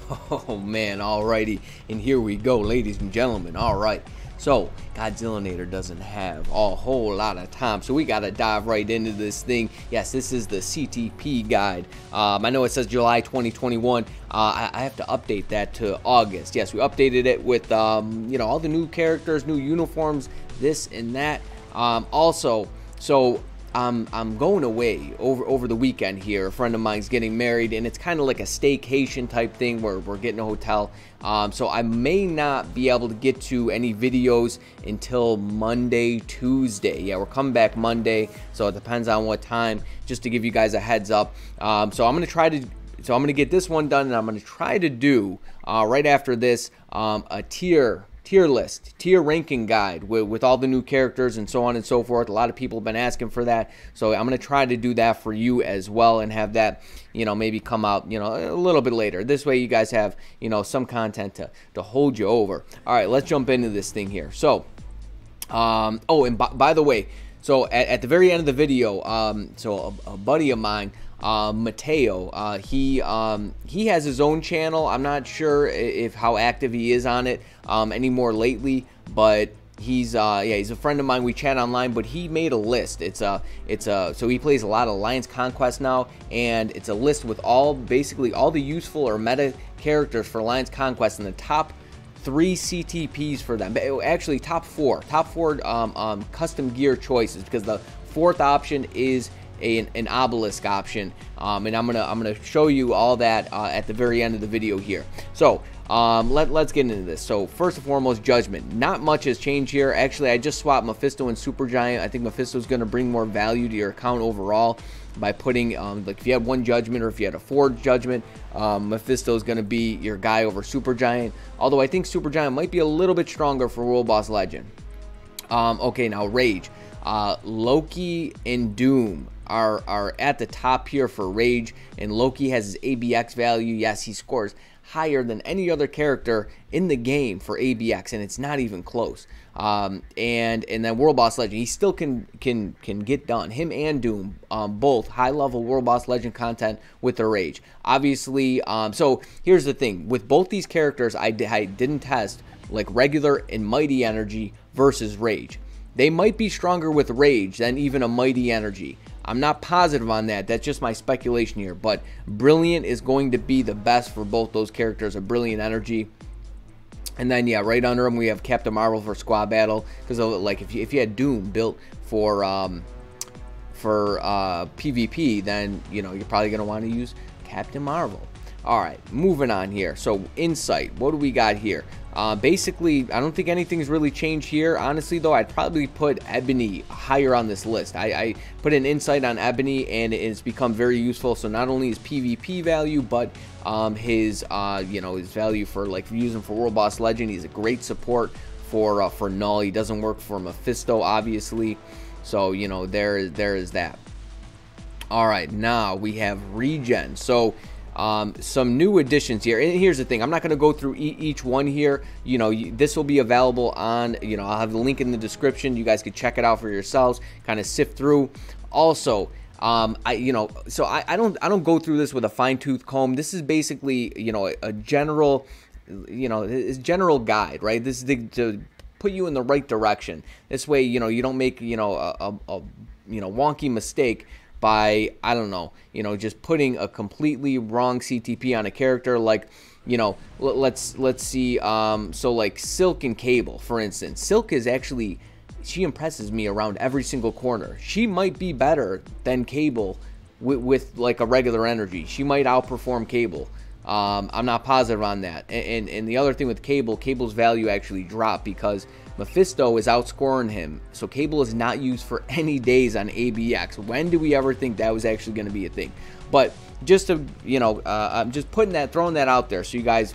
Oh man, alrighty, and here we go, ladies and gentlemen. Alright, so Godzillanator doesn't have a whole lot of time, so we gotta dive right into this thing. Yes, this is the CTP guide. I know it says July 2021. I have to update that to August. Yes, we updated it with you know, all the new characters, new uniforms, this and that. Also, so I'm going away over the weekend here. A friend of mine's getting married, and it's kind of like a staycation type thing where we're getting a hotel. So I may not be able to get to any videos until Monday, Tuesday. Yeah, we're coming back Monday, so it depends on what time, just to give you guys a heads up. So I'm gonna get this one done, and I'm gonna try to do right after this a tier list, tier ranking guide with all the new characters and so on and so forth. A lot of people have been asking for that, so I'm going to try to do that for you as well, and have that, you know, maybe come out, you know, a little bit later. This way you guys have, you know, some content to hold you over. All right, let's jump into this thing here. So oh, and by the way, so at the very end of the video, so a buddy of mine, Mateo, he has his own channel. I'm not sure if how active he is on it anymore lately, but he's yeah, he's a friend of mine. We chat online, but he made a list. So he plays a lot of Alliance Conquest now, and it's a list with basically all the useful or meta characters for Alliance Conquest and the top 3 CTPs for them. Actually, top four custom gear choices, because the 4th option is an obelisk option, and I'm gonna show you all that at the very end of the video here. So let's get into this. So first and foremost, Judgment. Not much has changed here. Actually, I just swapped Mephisto and Supergiant. I think Mephisto's gonna bring more value to your account overall by putting like if you had 1 Judgment or if you had a 4 Judgment, Mephisto's gonna be your guy over Supergiant. Although I think Supergiant might be a little bit stronger for World Boss Legend. Okay, now Rage. Loki and Doom are at the top here for Rage, and Loki has his ABX value. Yes, he scores higher than any other character in the game for ABX, and it's not even close. And then World Boss Legend, he still can get done. Him and Doom, both high level World Boss Legend content with the Rage. Obviously, so here's the thing with both these characters. I didn't test like regular and mighty energy versus Rage. They might be stronger with Rage than even a mighty energy. I'm not positive on that. That's just my speculation here. But Brilliant is going to be the best for both those characters, a Brilliant energy. And then, yeah, right under him we have Captain Marvel for squad battle. Because like if you had Doom built for PvP, then you know you're probably gonna want to use Captain Marvel. All right, moving on here. So Insight, what do we got here? Basically, I don't think anything's really changed here. Honestly, though, I'd probably put Ebony higher on this list. I put an Insight on Ebony, and it's become very useful. So not only his PvP value, but his you know, his value for like using for World Boss Legend. He's a great support for Null. He doesn't work for Mephisto, obviously. So you know, there is that. All right, now we have Regen. So some new additions here, and here's the thing, I'm not going to go through each one here. You know, this will be available on, you know, I'll have the link in the description. You guys can check it out for yourselves, kind of sift through. Also, you know, so I don't go through this with a fine-tooth comb. This is basically, you know, a general, you know, it's general guide, right? This is to put you in the right direction. This way, you know, you don't make, you know, a you know, wonky mistake by, I don't know, you know, just putting a completely wrong CTP on a character. Like, you know, let's see, so like Silk and Cable, for instance. Silk is actually, she impresses me around every single corner. She might be better than Cable with like a regular energy. She might outperform Cable. I'm not positive on that. And the other thing with Cable's value actually dropped because Mephisto is outscoring him. So Cable is not used for any days on ABX. When do we ever think that was actually going to be a thing? But just to, you know, I'm just throwing that out there so you guys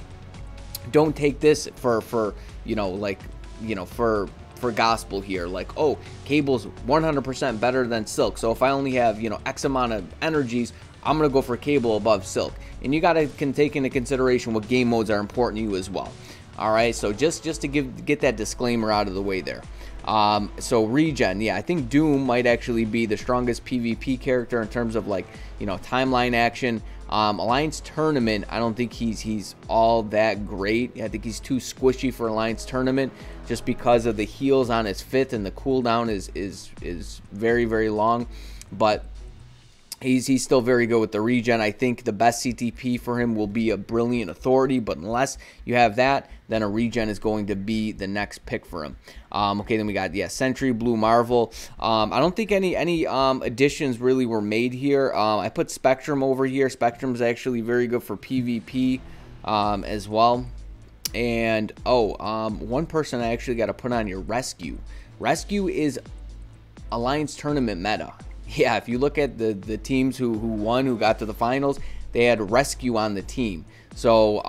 don't take this for you know, like, you know, for gospel here. Like, oh, Cable's 100% better than Silk. So if I only have, you know, X amount of energies, I'm going to go for Cable above Silk. And you got to take into consideration what game modes are important to you as well. All right, so just to get that disclaimer out of the way there. So Regen, yeah, I think Doom might actually be the strongest PvP character in terms of, like, you know, timeline action. Alliance Tournament, I don't think he's all that great. I think he's too squishy for Alliance Tournament just because of the heals on his fifth, and the cooldown is very, very long. But he's still very good with the regen. I think the best CTP for him will be a Brilliant Authority, but unless you have that, then a regen is going to be the next pick for him. Okay, then we got, yeah, Sentry, Blue Marvel. I don't think any additions really were made here. I put Spectrum over here. Spectrum's actually very good for PvP as well. And, one person I actually got to put on your Rescue. Rescue is Alliance Tournament meta. Yeah, if you look at the teams who won, who got to the finals, they had Rescue on the team. So,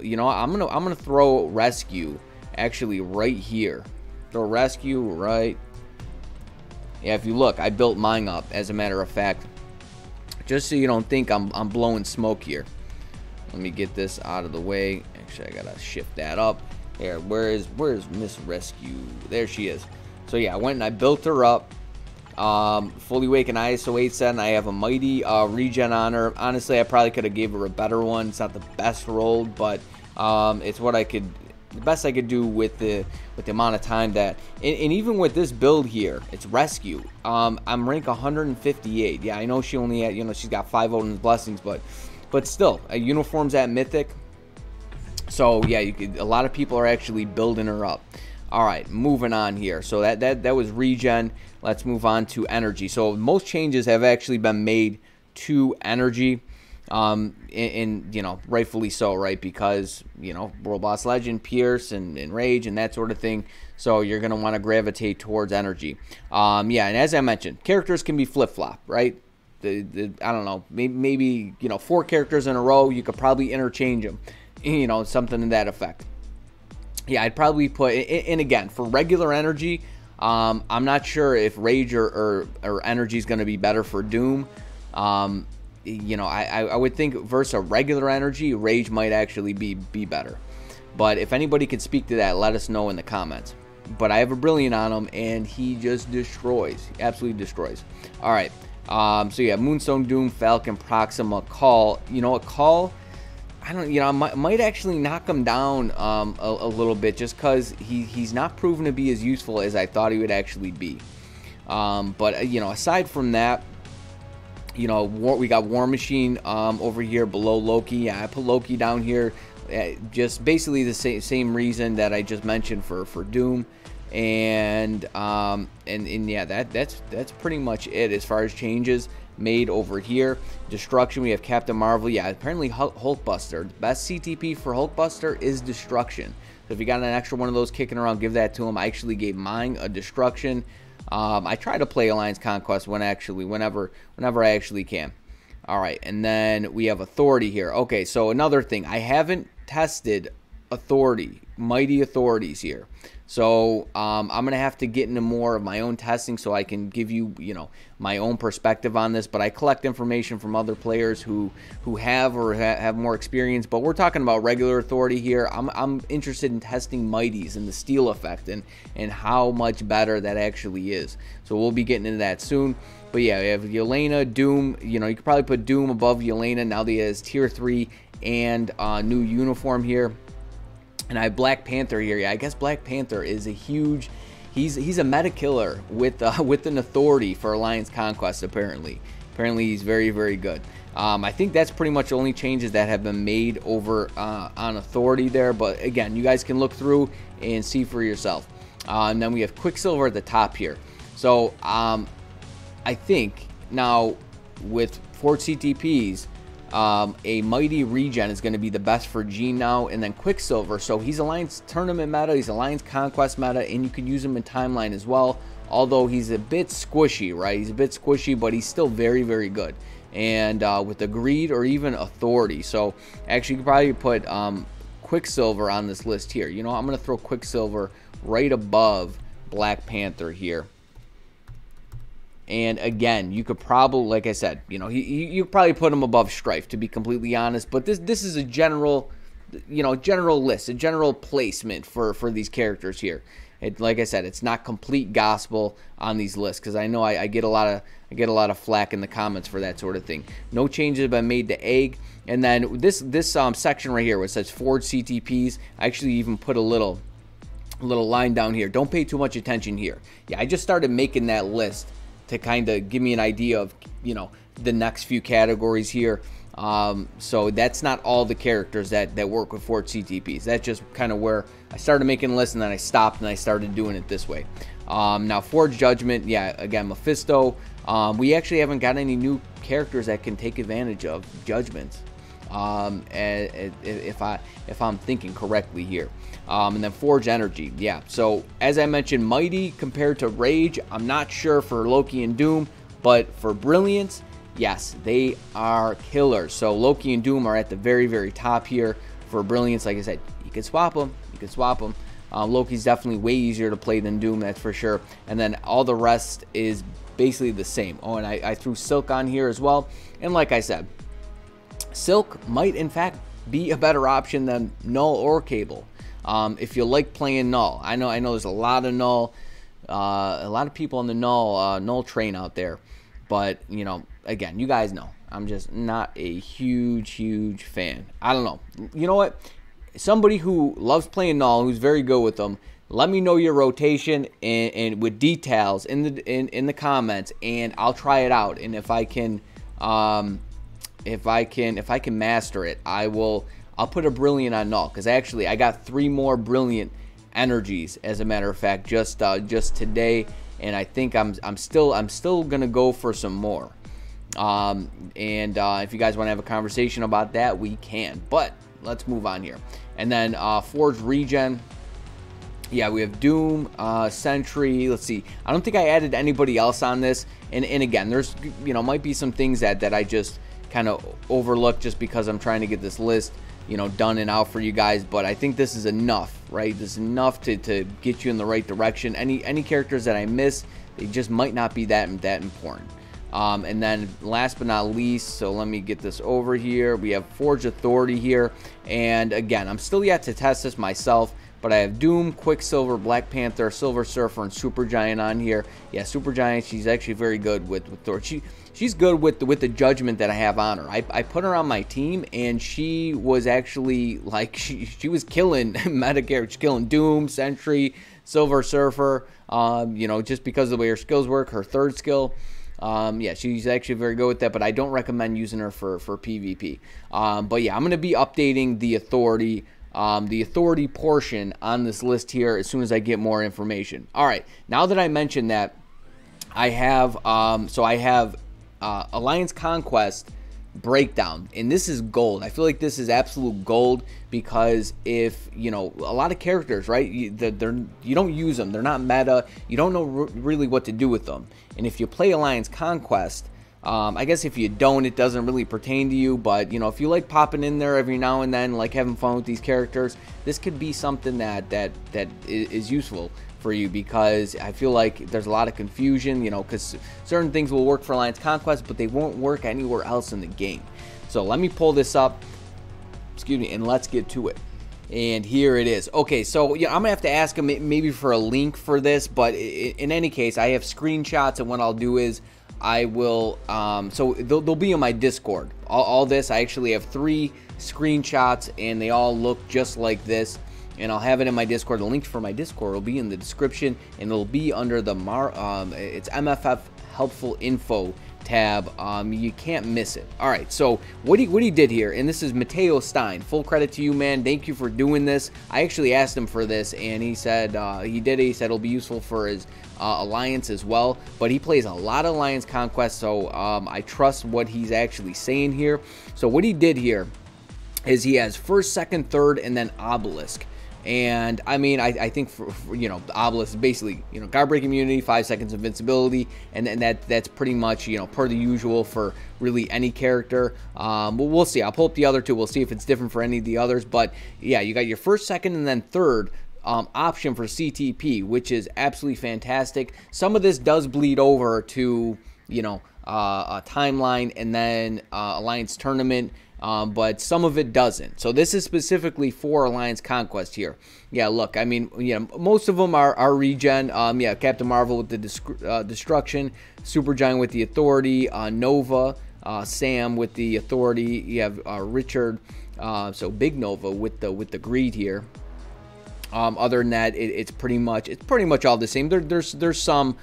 you know, I'm gonna throw Rescue actually right here. Throw Rescue right. Yeah, if you look, I built mine up, as a matter of fact, just so you don't think I'm blowing smoke here. Let me get this out of the way. Actually, I gotta shift that up. There, where's Miss Rescue? There she is. So yeah, I went and I built her up. Fully Wake and ISO 8 set, and I have a mighty regen on her. Honestly, I probably could have gave her a better one. It's not the best rolled, but it's what I could, the best I could do with the amount of time that, and even with this build here, it's Rescue. I'm rank 158. Yeah, I know she only had, you know, she's got 5 Odin's Blessings, but still, a uniform's at Mythic. So yeah, a lot of people are actually building her up. All right, moving on here. So that was regen. Let's move on to energy. So most changes have actually been made to energy, and you know, rightfully so, right? Because, you know, World Boss Legend, Pierce, and Rage, and that sort of thing. So you're gonna want to gravitate towards energy. Yeah, and as I mentioned, characters can be flip-flop, right? I don't know, maybe you know, 4 characters in a row, you could probably interchange them, you know, something to that effect. Yeah, I'd probably put, and again, for regular energy, I'm not sure if Rage or energy is going to be better for Doom. You know, I would think versus a regular energy, Rage might actually be better. But if anybody could speak to that, let us know in the comments. But I have a Brilliant on him, and he just destroys, absolutely destroys. All right, so yeah, Moonstone, Doom, Falcon, Proxima, Call. You know, a Call, I don't, you know, might actually knock him down a little bit, just because he's not proven to be as useful as I thought he would actually be. But you know, aside from that, you know, we got War Machine over here below Loki. Yeah, I put Loki down here, just basically the same reason that I just mentioned for Doom. And yeah, that's pretty much it as far as changes made over here. Destruction, we have Captain Marvel. Yeah, apparently Hulkbuster, the best CTP for Hulkbuster is Destruction. So if you got an extra one of those kicking around, give that to him. I actually gave mine a Destruction. I try to play Alliance Conquest whenever I actually can. All right, and then we have Authority here. Okay, so another thing, I haven't tested Authority, Mighty Authorities here. So I'm gonna have to get into more of my own testing so I can give you, you know, my own perspective on this. But I collect information from other players who have more experience. But we're talking about regular Authority here. I'm interested in testing Mighties and the steal effect and how much better that actually is. So we'll be getting into that soon. But yeah, we have Yelena, Doom. You know, you could probably put Doom above Yelena now that he has tier 3 and new uniform here. And I have Black Panther here. Yeah, I guess Black Panther is a huge, he's a meta killer with an authority for Alliance Conquest. Apparently he's very, very good. I think that's pretty much the only changes that have been made over on Authority there. But again, you guys can look through and see for yourself. And then we have Quicksilver at the top here. So I think now with 4 CTPs, a Mighty Regen is going to be the best for Gene now, and then Quicksilver. So he's Alliance Tournament meta, he's Alliance Conquest meta, and you can use him in Timeline as well. Although he's a bit squishy, right? He's a bit squishy, but he's still very, very good. And with the Greed or even Authority. So actually, you could probably put Quicksilver on this list here. You know, I'm going to throw Quicksilver right above Black Panther here. And again, you could probably, like I said, you know, you probably put him above Strife, to be completely honest. But this is a general, you know, general list, a general placement for these characters here. like I said, it's not complete gospel on these lists, because I know I get a lot of flack in the comments for that sort of thing. No changes have been made to egg. And then this section right here where it says forged CTPs, I actually even put a little line down here. Don't pay too much attention here. Yeah, I just started making that list to kind of give me an idea of, you know, the next few categories here. So that's not all the characters that work with forged CTPs. That's just kind of where I started making lists, and then I stopped and I started doing it this way. Now Forged Judgment, yeah, again, Mephisto. We actually haven't got any new characters that can take advantage of judgments. If I'm thinking correctly here. And then Forge Energy, yeah. So as I mentioned, Mighty compared to Rage, I'm not sure for Loki and Doom, but for Brilliance, yes, they are killers. So Loki and Doom are at the very, very top here. For Brilliance, like I said, you can swap them. You can swap them. Loki's definitely way easier to play than Doom, that's for sure. And then all the rest is basically the same. Oh, and I threw Silk on here as well. And like I said, Silk might in fact be a better option than Null or Cable. If you like playing Null, I know there's a lot of Null, a lot of people on the Null train out there, but you know, again, you guys know I'm just not a huge fan. I don't know. You know what? Somebody who loves playing Null, who's very good with them, let me know your rotation and with details in the comments, and I'll try it out. And if I can. If I can master it, I'll put a Brilliant on Null, because actually I got 3 more Brilliant energies, as a matter of fact, just today, and I think I'm still gonna go for some more. If you guys want to have a conversation about that, we can. But let's move on here. And then Forged Regen. Yeah, we have Doom, Sentry. Let's see. I don't think I added anybody else on this. And again, there's, you know, might be some things that I just kind of overlooked just because I'm trying to get this list, you know, done and out for you guys. But I think this is enough, right? This is enough to get you in the right direction. Any characters that I miss, they just might not be that important. And then last but not least, so let me get this over here. We have Forged Authority here. And again, I'm still yet to test this myself, but I have Doom, Quicksilver, Black Panther, Silver Surfer, and Supergiant on here. Yeah, Supergiant, she's actually very good with Thor. She's good with the judgment that I have on her. I put her on my team, and she was actually, like, she was killing meta characters, killing Doom, Sentry, Silver Surfer, you know, just because of the way her skills work, her third skill. Yeah, she's actually very good with that, but I don't recommend using her for PvP. But yeah, I'm going to be updating the authority portion on this list here as soon as I get more information. All right, now that I mentioned that, I have Alliance Conquest breakdown, and this is gold. I feel like this is absolute gold, because if, you know, a lot of characters, right, you don't use them, they're not meta, you don't know really what to do with them. And if you play Alliance Conquest, I guess if you don't, it doesn't really pertain to you, but you know, if you like popping in there every now and then, like having fun with these characters, this could be something that is useful for you, because I feel like there's a lot of confusion, you know, because certain things will work for Alliance Conquest, but they won't work anywhere else in the game. So let me pull this up, excuse me, and let's get to it. And here it is. Okay, so yeah, I'm gonna have to ask him maybe for a link for this, but in any case, I have screenshots, and what I'll do is I will, so they'll be on my Discord. All this, I actually have 3 screenshots, and they all look just like this. And I'll have it in my Discord. The link for my Discord will be in the description, and it'll be under the it's MFF Helpful Info tab. You can't miss it. All right, so what he did here, and this is Mateo Stein. Full credit to you, man. Thank you for doing this. I actually asked him for this, and he said he did it. He said it'll be useful for his Alliance as well. But he plays a lot of Alliance Conquest, so I trust what he's actually saying here. So what he did here is he has first, second, third, and then Obelisk. And I mean, I think for you know, the Obelisk is basically, you know, guard break immunity, 5 seconds invincibility, and that's pretty much, you know, per the usual for really any character. But we'll see. I'll pull up the other 2. We'll see if it's different for any of the others. But yeah, you got your first, second, and then third option for CTP, which is absolutely fantastic. Some of this does bleed over to, you know, a timeline, and then Alliance Tournament. but some of it doesn't. So this is specifically for Alliance Conquest here. Yeah, look, I mean, most of them are regen. Yeah, Captain Marvel with the destruction, Supergiant with the authority, Nova, Sam with the authority. You have Richard, so Big Nova with the greed here. Other than that, it's pretty much all the same. There's some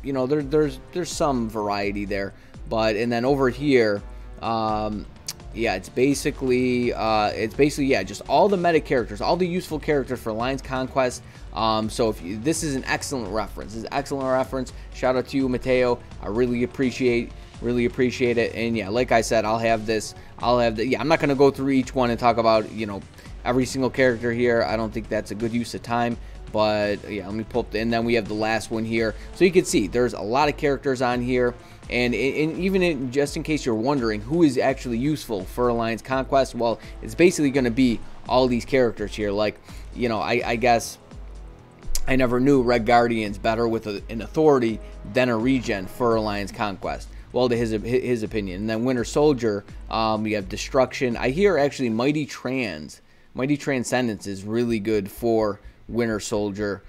there's some variety there, but and then over here, yeah, it's basically yeah, just all the meta characters, all the useful characters for Alliance Conquest. So this is an excellent reference. This is an excellent reference. Shout out to you, Mateo. I really appreciate it. And yeah, like I said, I'll have yeah, I'm not gonna go through each one and talk about every single character here. I don't think that's a good use of time. But yeah, let me pull up and then we have the last one here. So you can see there's a lot of characters on here. And even just in case you're wondering who is actually useful for Alliance Conquest, well, it's basically going to be all these characters here. Like, I guess I never knew Red Guardian's better with an authority than a regen for Alliance Conquest. Well, to his opinion. And then Winter Soldier, we have Destruction. I hear actually Mighty Transcendence is really good for Winter Soldier.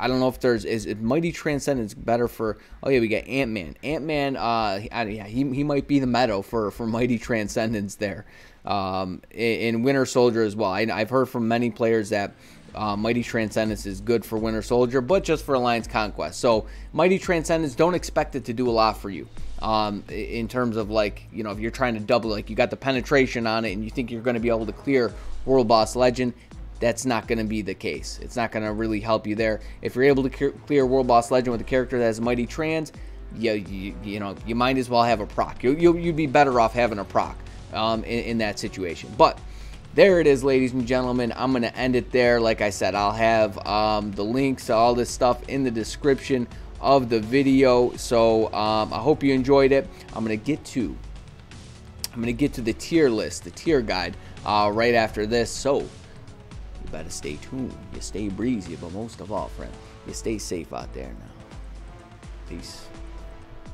I don't know if is Mighty Transcendence better for. Oh yeah, we got Ant-Man. Ant-Man, yeah, he might be the meta for Mighty Transcendence there. In Winter Soldier as well. I've heard from many players that Mighty Transcendence is good for Winter Soldier, but just for Alliance Conquest. So Mighty Transcendence, don't expect it to do a lot for you. In terms of like, if you're trying to double, like you got the penetration on it and you think you're going to be able to clear World Boss Legend, that's not going to be the case. It's not going to really help you there. If you're able to clear World Boss Legend with a character that has Mighty Trans, you might as well have a proc. You'd be better off having a proc in that situation. But there it is, ladies and gentlemen. I'm going to end it there. Like I said, I'll have the links to all this stuff in the description of the video. So I hope you enjoyed it. I'm going to get to the tier list, the tier guide right after this. So you better stay tuned. You stay breezy, but most of all, friend, you stay safe out there now. Peace.